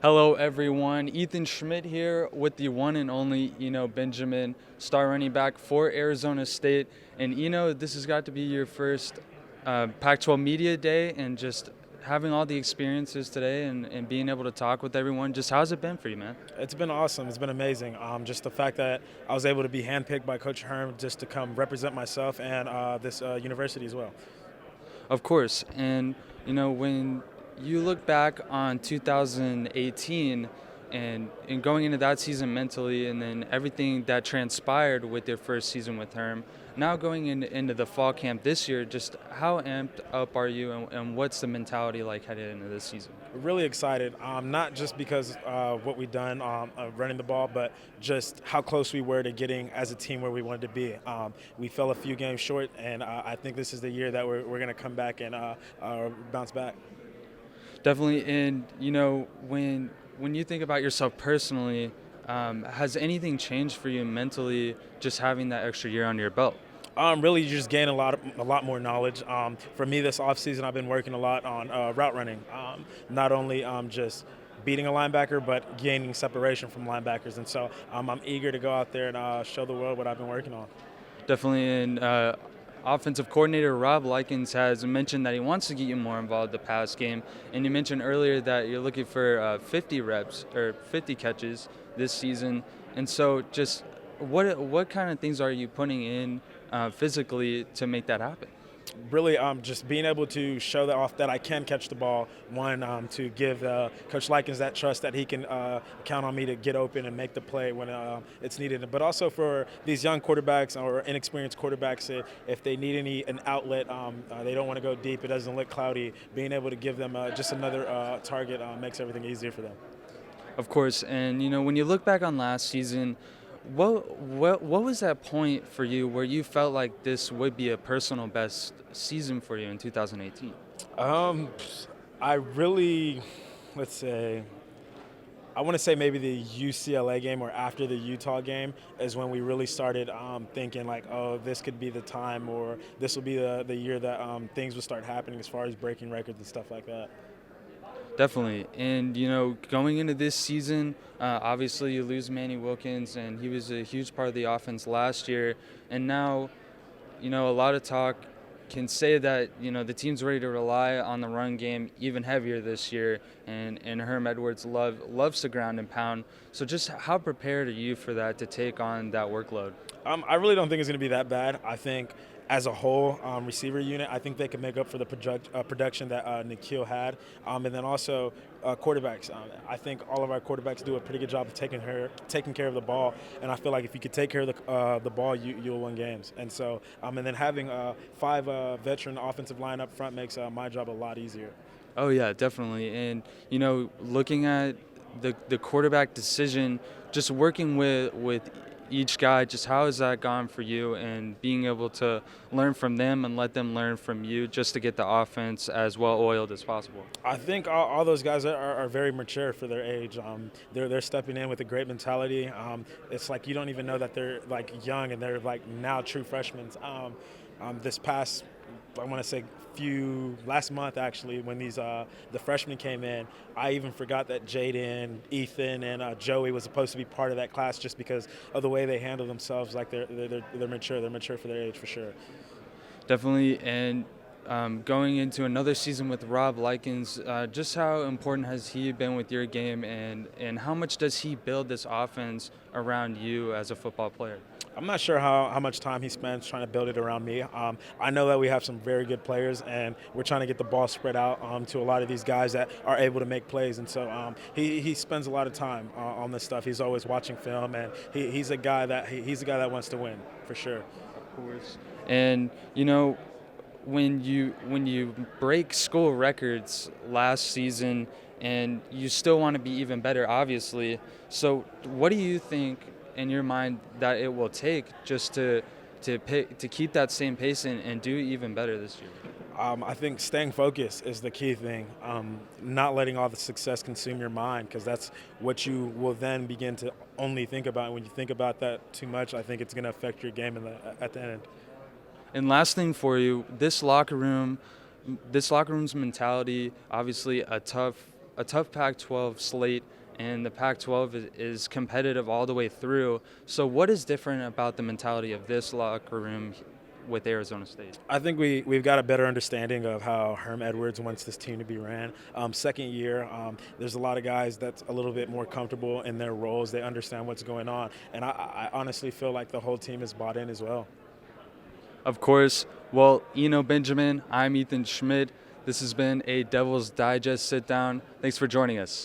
Hello, everyone. Ethan Schmidt here with the one and only Benjamin, star running back for Arizona State. And this has got to be your first Pac-12 media day, and just having all the experiences today and being able to talk with everyone. Just how's it been for you, man? It's been awesome. It's been amazing. Just the fact that I was able to be handpicked by Coach Herm just to come represent myself and this university as well. Of course. And when you look back on 2018 and going into that season mentally, and then everything that transpired with your first season with Herm, now going into the fall camp this year, just how amped up are you, and what's the mentality like headed into this season? Really excited, not just because what we've done running the ball, but just how close we were to getting as a team where we wanted to be. We fell a few games short, and I think this is the year that we're going to come back and bounce back. Definitely. And when you think about yourself personally, has anything changed for you mentally, just having that extra year under your belt? Really, you just gain a lot more knowledge. For me, this offseason, I've been working a lot on route running. Not only just beating a linebacker, but gaining separation from linebackers. And so I'm eager to go out there and show the world what I've been working on. Definitely. And offensive coordinator Rob Likens has mentioned that he wants to get you more involved in the pass game. And you mentioned earlier that you're looking for 50 reps or 50 catches this season. And so just what kind of things are you putting in physically to make that happen? Really, just being able to show that off that I can catch the ball. One, to give Coach Likens that trust that he can count on me to get open and make the play when it's needed. But also for these young quarterbacks or inexperienced quarterbacks, if they need an outlet, they don't want to go deep, it doesn't look cloudy, being able to give them just another target makes everything easier for them. Of course. And when you look back on last season, what was that point for you where you felt like this would be a personal best season for you in 2018? I really, let's say, I want to say maybe the UCLA game or after the Utah game is when we really started thinking like, oh, this could be the time, or this will be the year that things will start happening as far as breaking records and stuff like that. Definitely. And, going into this season, obviously you lose Manny Wilkins, and he was a huge part of the offense last year. And now, a lot of talk can say that, the team's ready to rely on the run game even heavier this year. And Herm Edwards loves to ground and pound. So just how prepared are you for that, to take on that workload? I really don't think it's going to be that bad. I think as a whole receiver unit, I think they can make up for the production that Nikhil had. And then also quarterbacks. I think all of our quarterbacks do a pretty good job of taking care of the ball. And I feel like if you could take care of the ball, you'll win games. And so, and then having five veteran offensive line up front makes my job a lot easier. Oh, yeah, definitely. And, looking at the quarterback decision, just working with each guy, just how has that gone for you, and being able to learn from them and let them learn from you, just to get the offense as well oiled as possible? I think all those guys are very mature for their age. They're stepping in with a great mentality. It's like you don't even know that they're like young and they're like now true freshmen. This past, I want to say last month actually, when the freshmen came in, I even forgot that Jaden, Ethan, and Joey was supposed to be part of that class just because of the way they handle themselves. Like they're mature. They're mature for their age for sure. Definitely. And going into another season with Rob Likens, just how important has he been with your game, and how much does he build this offense around you as a football player? I'm not sure how much time he spends trying to build it around me. I know that we have some very good players, and we're trying to get the ball spread out to a lot of these guys that are able to make plays. And so he spends a lot of time on this stuff. He's always watching film, and he's a guy that wants to win for sure. Of course. And when you break school records last season, and you still want to be even better, obviously. So what do you think in your mind that it will take just to keep that same pace and do even better this year? I think staying focused is the key thing. Not letting all the success consume your mind, because that's what you will then begin to only think about. When you think about that too much, I think it's going to affect your game at the end. And last thing for you, this locker room's mentality, obviously a tough a tough Pac-12 slate, and the Pac-12 is competitive all the way through. So what is different about the mentality of this locker room with Arizona State? I think we've got a better understanding of how Herm Edwards wants this team to be ran. Second year, there's a lot of guys that's a little bit more comfortable in their roles. They understand what's going on, and I honestly feel like the whole team is bought in as well. Of course. Well, Benjamin, I'm Ethan Schmidt. This has been a Devil's Digest sit down. Thanks for joining us.